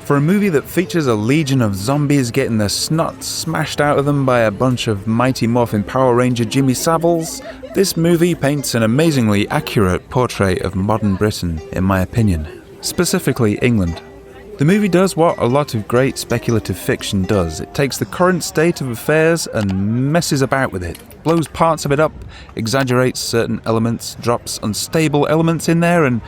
For a movie that features a legion of zombies getting the snot smashed out of them by a bunch of Mighty Morphin Power Ranger Jimmy Saviles, this movie paints an amazingly accurate portrait of modern Britain, in my opinion. Specifically England. The movie does what a lot of great speculative fiction does. It takes the current state of affairs and messes about with it, blows parts of it up, exaggerates certain elements, drops unstable elements in there, and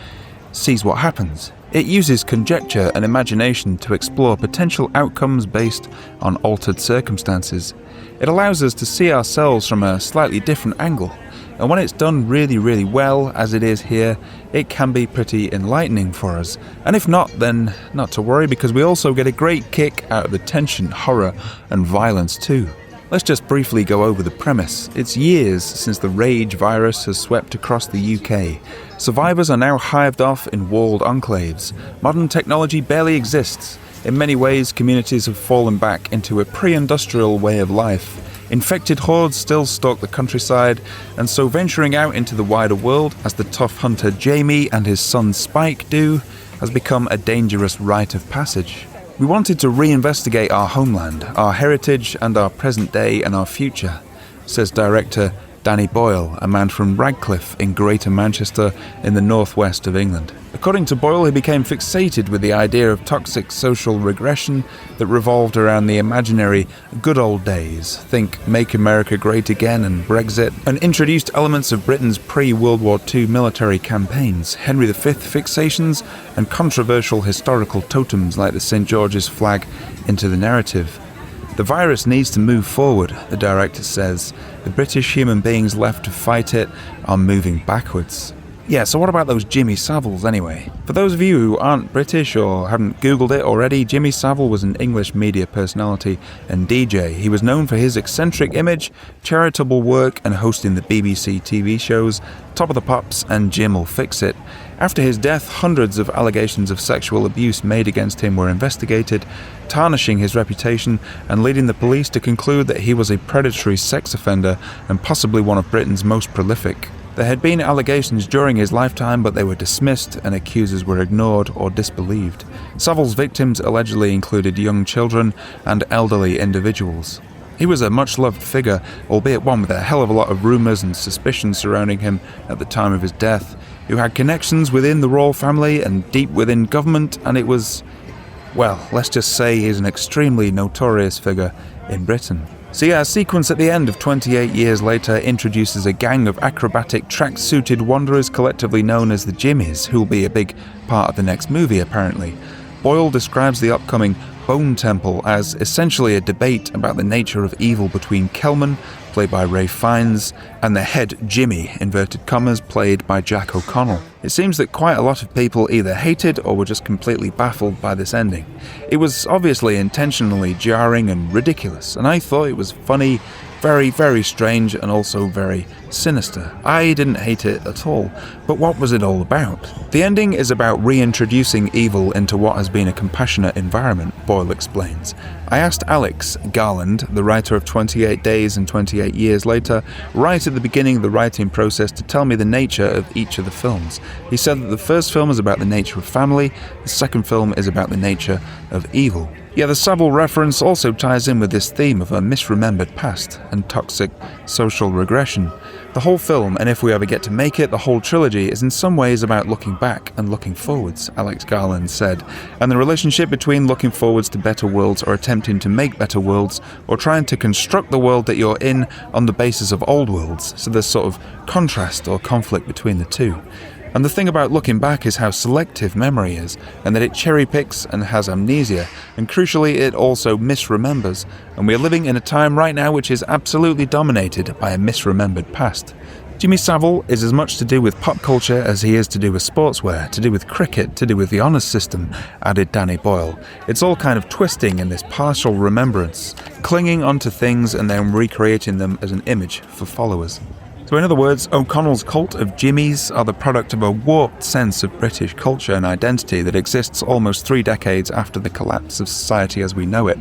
sees what happens. It uses conjecture and imagination to explore potential outcomes based on altered circumstances. It allows us to see ourselves from a slightly different angle, and when it's done really, really well, as it is here, it can be pretty enlightening for us. And if not, then not to worry, because we also get a great kick out of the tension, horror, and violence too. Let's just briefly go over the premise. It's years since the rage virus has swept across the UK. Survivors are now hived off in walled enclaves. Modern technology barely exists. In many ways, communities have fallen back into a pre-industrial way of life. Infected hordes still stalk the countryside, and so venturing out into the wider world, as the tough hunter Jamie and his son Spike do, has become a dangerous rite of passage. We wanted to reinvestigate our homeland, our heritage, and our present day and our future, says director Danny Boyle, a man from Radcliffe in Greater Manchester in the northwest of England. According to Boyle, he became fixated with the idea of toxic social regression that revolved around the imaginary good old days, think Make America Great Again and Brexit, and introduced elements of Britain's pre-World War II military campaigns, Henry V fixations, and controversial historical totems like the St. George's flag into the narrative. The virus needs to move forward, the director says. The British human beings left to fight it are moving backwards. Yeah, so what about those Jimmy Saviles anyway? For those of you who aren't British or haven't Googled it already, Jimmy Savile was an English media personality and DJ. He was known for his eccentric image, charitable work, and hosting the BBC TV shows Top of the Pops and Jim'll Fix It. After his death, hundreds of allegations of sexual abuse made against him were investigated, tarnishing his reputation and leading the police to conclude that he was a predatory sex offender and possibly one of Britain's most prolific. There had been allegations during his lifetime, but they were dismissed and accusers were ignored or disbelieved. Savile's victims allegedly included young children and elderly individuals. He was a much-loved figure, albeit one with a hell of a lot of rumours and suspicions surrounding him at the time of his death, who had connections within the royal family and deep within government, and it was, well, let's just say he's an extremely notorious figure in Britain. So yeah, a sequence at the end of 28 years later introduces a gang of acrobatic track-suited wanderers collectively known as the Jimmies, who'll be a big part of the next movie apparently. Boyle describes the upcoming Bone Temple as essentially a debate about the nature of evil between Kelman, played by Ralph Fiennes, and the head Jimmy, inverted commas, played by Jack O'Connell. It seems that quite a lot of people either hated or were just completely baffled by this ending. It was obviously intentionally jarring and ridiculous, and I thought it was funny, very, very strange, and also very sinister. I didn't hate it at all, but what was it all about? The ending is about reintroducing evil into what has been a compassionate environment, Boyle explains. I asked Alex Garland, the writer of 28 Days and 28 Years Later, right at the beginning of the writing process to tell me the nature of each of the films. He said that the first film is about the nature of family, the second film is about the nature of evil. Yeah, the Savile reference also ties in with this theme of a misremembered past and toxic social regression. The whole film, and if we ever get to make it, the whole trilogy, is in some ways about looking back and looking forwards, Alex Garland said, and the relationship between looking forwards to better worlds or attempting to make better worlds, or trying to construct the world that you're in on the basis of old worlds, so there's sort of contrast or conflict between the two. And the thing about looking back is how selective memory is, and that it cherry-picks and has amnesia, and crucially it also misremembers, and we are living in a time right now which is absolutely dominated by a misremembered past. Jimmy Savile is as much to do with pop culture as he is to do with sportswear, to do with cricket, to do with the honours system, added Danny Boyle. It's all kind of twisting in this partial remembrance, clinging onto things and then recreating them as an image for followers. So So in other words, O'Connell's cult of Jimmys are the product of a warped sense of British culture and identity that exists almost 3 decades after the collapse of society as we know it.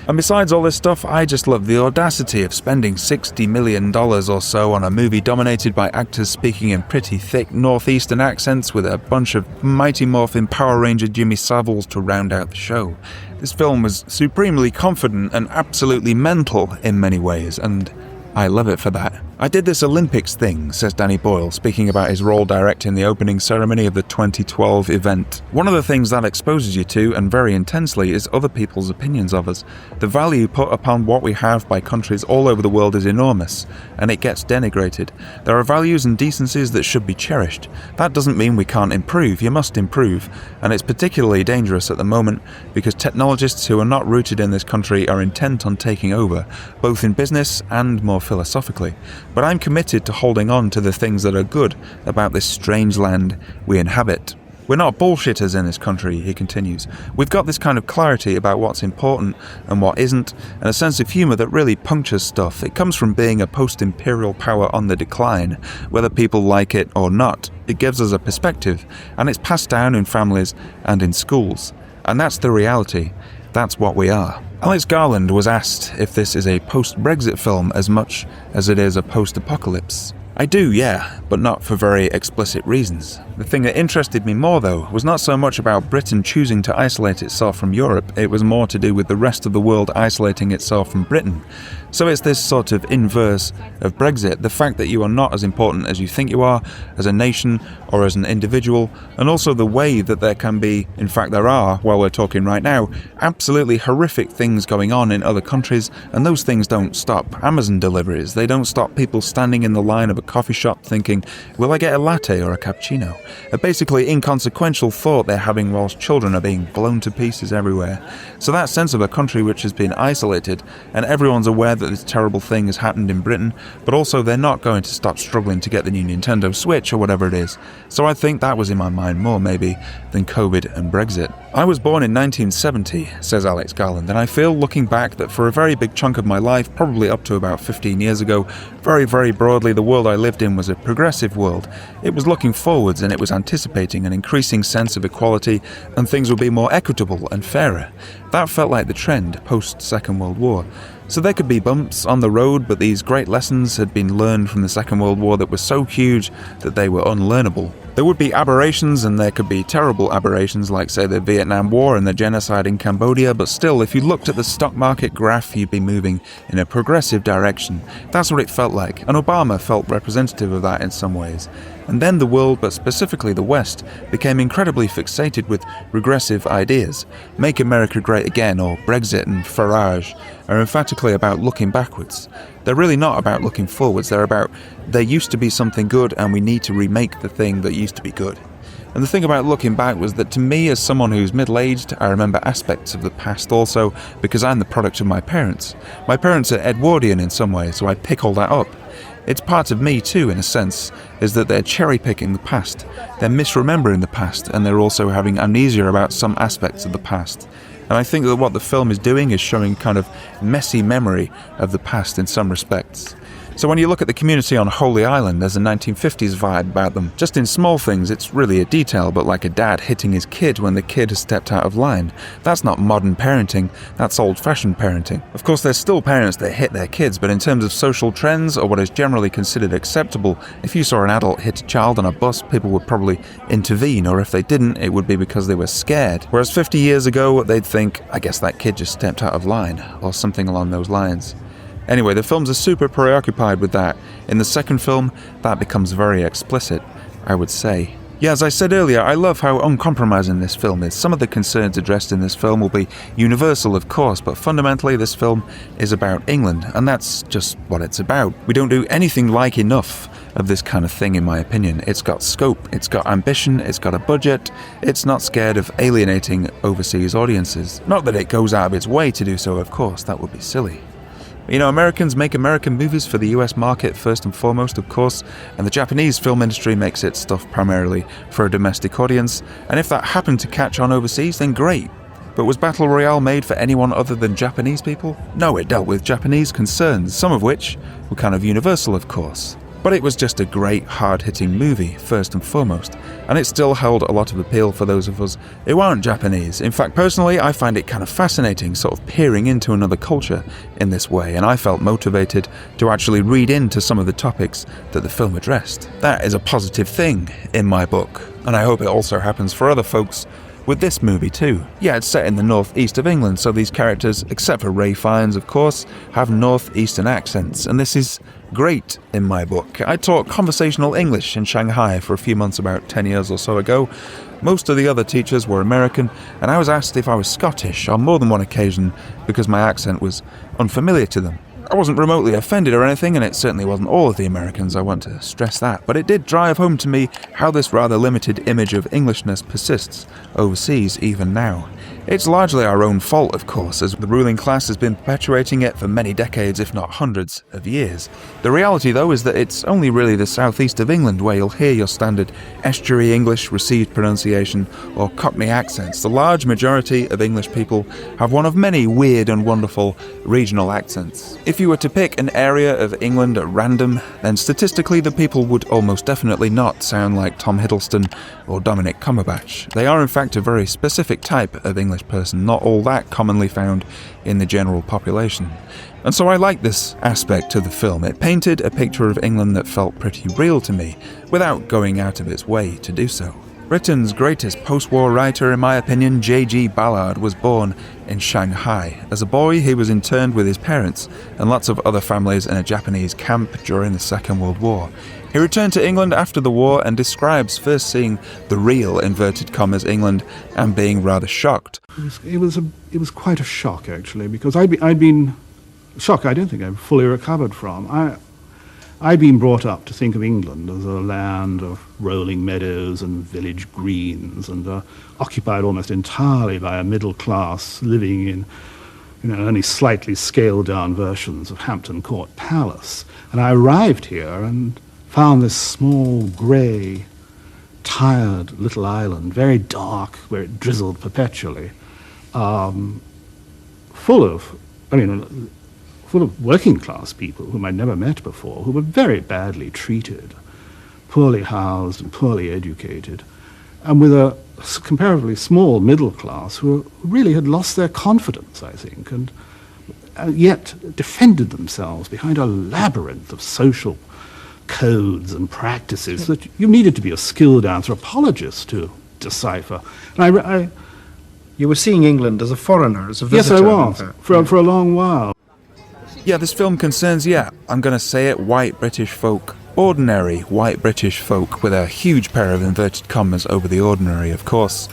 And besides all this stuff, I just love the audacity of spending $60 million or so on a movie dominated by actors speaking in pretty thick northeastern accents with a bunch of Mighty Morphin Power Ranger Jimmy Saviles to round out the show. This film was supremely confident and absolutely mental in many ways, and I love it for that. I did this Olympics thing, says Danny Boyle, speaking about his role directing the opening ceremony of the 2012 event. One of the things that exposes you to, and very intensely, is other people's opinions of us. The value put upon what we have by countries all over the world is enormous, and it gets denigrated. There are values and decencies that should be cherished. That doesn't mean we can't improve. You must improve, and it's particularly dangerous at the moment because technologists who are not rooted in this country are intent on taking over, both in business and more philosophically. But I'm committed to holding on to the things that are good about this strange land we inhabit. We're not bullshitters in this country, he continues. We've got this kind of clarity about what's important and what isn't, and a sense of humour that really punctures stuff. It comes from being a post-imperial power on the decline, whether people like it or not. It gives us a perspective, and it's passed down in families and in schools. And that's the reality. That's what we are. Alex Garland was asked if this is a post-Brexit film as much as it is a post-apocalypse. I do, yeah, but not for very explicit reasons. The thing that interested me more, though, was not so much about Britain choosing to isolate itself from Europe, it was more to do with the rest of the world isolating itself from Britain. So it's this sort of inverse of Brexit, the fact that you are not as important as you think you are, as a nation or as an individual, and also the way that there can be, in fact there are, while we're talking right now, absolutely horrific things going on in other countries, and those things don't stop Amazon deliveries, they don't stop people standing in the line of a coffee shop thinking, will I get a latte or a cappuccino? A basically inconsequential thought they're having whilst children are being blown to pieces everywhere. So that sense of a country which has been isolated, and everyone's aware that this terrible thing has happened in Britain, but also they're not going to stop struggling to get the new Nintendo Switch or whatever it is. So I think that was in my mind more, maybe, than COVID and Brexit. I was born in 1970, says Alex Garland, and I feel, looking back, that for a very big chunk of my life, probably up to about 15 years ago, very, very broadly, the world I lived in was a progressive world. It was looking forwards and it was anticipating an increasing sense of equality, and things would be more equitable and fairer. That felt like the trend post-Second World War. So there could be bumps on the road, but these great lessons had been learned from the Second World War that were so huge that they were unlearnable. There would be aberrations, and there could be terrible aberrations like, say, the Vietnam War and the genocide in Cambodia, but still, if you looked at the stock market graph, you'd be moving in a progressive direction. That's what it felt like, and Obama felt representative of that in some ways. And then the world, but specifically the West, became incredibly fixated with regressive ideas. Make America Great Again, or Brexit and Farage, are emphatically about looking backwards. They're really not about looking forwards, they're about there used to be something good and we need to remake the thing that used to be good. And the thing about looking back was that to me, as someone who's middle-aged, I remember aspects of the past also because I'm the product of my parents. My parents are Edwardian in some way, so I pick all that up. It's part of me too, in a sense, is that they're cherry-picking the past, they're misremembering the past, and they're also having amnesia about some aspects of the past. And I think that what the film is doing is showing kind of messy memory of the past in some respects. So when you look at the community on Holy Island, there's a 1950s vibe about them. Just in small things, it's really a detail, but like a dad hitting his kid when the kid has stepped out of line. That's not modern parenting, that's old-fashioned parenting. Of course, there's still parents that hit their kids, but in terms of social trends, or what is generally considered acceptable, if you saw an adult hit a child on a bus, people would probably intervene, or if they didn't, it would be because they were scared. Whereas 50 years ago, they'd think, I guess that kid just stepped out of line, or something along those lines. Anyway, the films are super preoccupied with that. In the second film, that becomes very explicit, I would say. Yeah, as I said earlier, I love how uncompromising this film is. Some of the concerns addressed in this film will be universal, of course, but fundamentally this film is about England, and that's just what it's about. We don't do anything like enough of this kind of thing, in my opinion. It's got scope, it's got ambition, it's got a budget, it's not scared of alienating overseas audiences. Not that it goes out of its way to do so, of course, that would be silly. You know, Americans make American movies for the US market first and foremost, of course, and the Japanese film industry makes its stuff primarily for a domestic audience, and if that happened to catch on overseas, then great. But was Battle Royale made for anyone other than Japanese people? No, it dealt with Japanese concerns, some of which were kind of universal, of course. But it was just a great, hard-hitting movie, first and foremost, and it still held a lot of appeal for those of us who aren't Japanese. In fact, personally, I find it kind of fascinating, sort of peering into another culture in this way, and I felt motivated to actually read into some of the topics that the film addressed. That is a positive thing in my book, and I hope it also happens for other folks with this movie too. Yeah, it's set in the northeast of England, so these characters, except for Ray Fiennes of course, have northeastern accents, and this is great in my book. I taught conversational English in Shanghai for a few months about 10 years or so ago. Most of the other teachers were American, and I was asked if I was Scottish on more than one occasion because my accent was unfamiliar to them. I wasn't remotely offended or anything, and it certainly wasn't all of the Americans, I want to stress that, but it did drive home to me how this rather limited image of Englishness persists overseas even now. It's largely our own fault, of course, as the ruling class has been perpetuating it for many decades, if not hundreds of years. The reality, though, is that it's only really the southeast of England where you'll hear your standard estuary English, received pronunciation, or Cockney accents. The large majority of English people have one of many weird and wonderful regional accents. If you were to pick an area of England at random, then statistically the people would almost definitely not sound like Tom Hiddleston or Dominic Cumberbatch. They are in fact a very specific type of English person, not all that commonly found in the general population. And so I like this aspect of the film. It painted a picture of England that felt pretty real to me, without going out of its way to do so. Britain's greatest post-war writer, in my opinion, J.G. Ballard, was born in Shanghai. As a boy, he was interned with his parents and lots of other families in a Japanese camp during the Second World War. He returned to England after the war and describes first seeing the real, inverted commas, England and being rather shocked. It was quite a shock, actually, because I'd been shock I don't think I've fully recovered from. I'd been brought up to think of England as a land of rolling meadows and village greens, and occupied almost entirely by a middle class living in, only slightly scaled down versions of Hampton Court Palace. And I arrived here and found this small, grey, tired little island, very dark, where it drizzled perpetually, full of working class people whom I'd never met before, who were very badly treated, poorly housed and poorly educated, and with a comparatively small middle class who really had lost their confidence, I think, and yet defended themselves behind a labyrinth of social codes and practices that you needed to be a skilled anthropologist to decipher. And You were seeing England as a foreigner, as a visitor. Yes, I was, for a long while. Yeah, this film concerns, I'm gonna say it, white British folk. Ordinary white British folk with a huge pair of inverted commas over the ordinary, of course.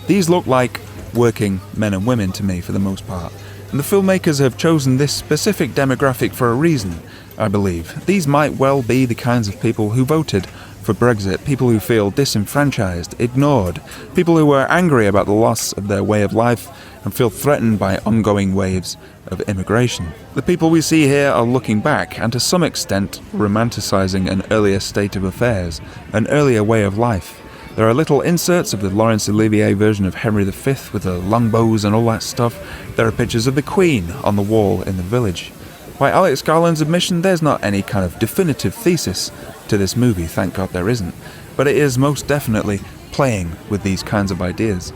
These look like working men and women to me for the most part. And the filmmakers have chosen this specific demographic for a reason, I believe. These might well be the kinds of people who voted for Brexit, people who feel disenfranchised, ignored, people who are angry about the loss of their way of life and feel threatened by ongoing waves of immigration. The people we see here are looking back and to some extent romanticising an earlier state of affairs, an earlier way of life. There are little inserts of the Laurence Olivier version of Henry V with the longbows and all that stuff. There are pictures of the Queen on the wall in the village. By Alex Garland's admission, there's not any kind of definitive thesis to this movie, thank God there isn't, but it is most definitely playing with these kinds of ideas.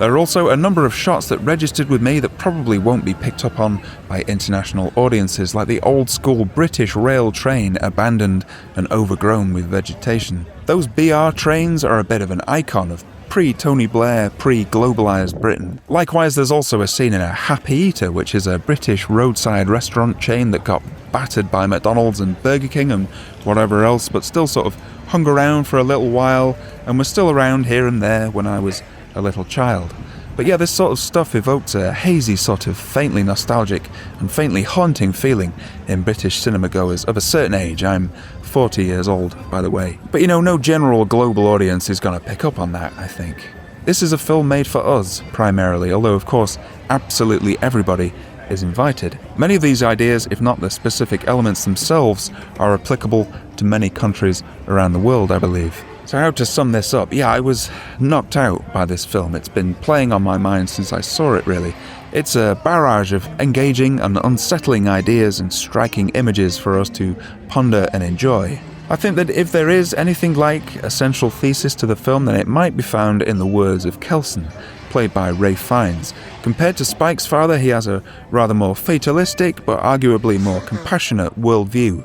There are also a number of shots that registered with me that probably won't be picked up on by international audiences, like the old-school British rail train abandoned and overgrown with vegetation. Those BR trains are a bit of an icon of pre-Tony Blair, pre-globalised Britain. Likewise, there's also a scene in a Happy Eater, which is a British roadside restaurant chain that got battered by McDonald's and Burger King and whatever else, but still sort of hung around for a little while and was still around here and there when I was a little child. But yeah, this sort of stuff evokes a hazy sort of faintly nostalgic and faintly haunting feeling in British cinema goers of a certain age. I'm 40 years old, by the way. But no general global audience is going to pick up on that, I think. This is a film made for us, primarily, although of course, absolutely everybody is invited. Many of these ideas, if not the specific elements themselves, are applicable to many countries around the world, I believe. So how to sum this up? Yeah, I was knocked out by this film. It's been playing on my mind since I saw it, really. It's a barrage of engaging and unsettling ideas and striking images for us to ponder and enjoy. I think that if there is anything like a central thesis to the film, then it might be found in the words of Kelson, played by Ralph Fiennes. Compared to Spike's father, he has a rather more fatalistic, but arguably more compassionate worldview.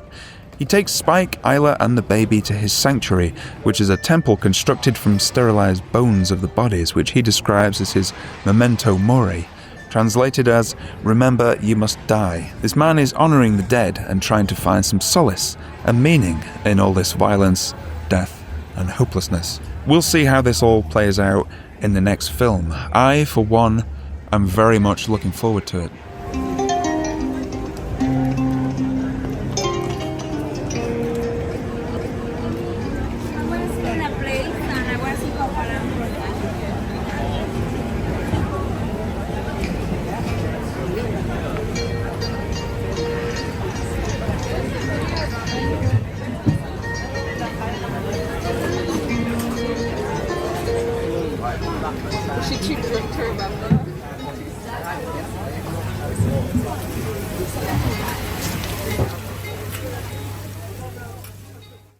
He takes Spike, Isla, and the baby to his sanctuary, which is a temple constructed from sterilized bones of the bodies, which he describes as his memento mori, translated as, remember you must die. This man is honoring the dead and trying to find some solace and meaning in all this violence, death, and hopelessness. We'll see how this all plays out in the next film. I, for one, am very much looking forward to it. She keeps looking to remember.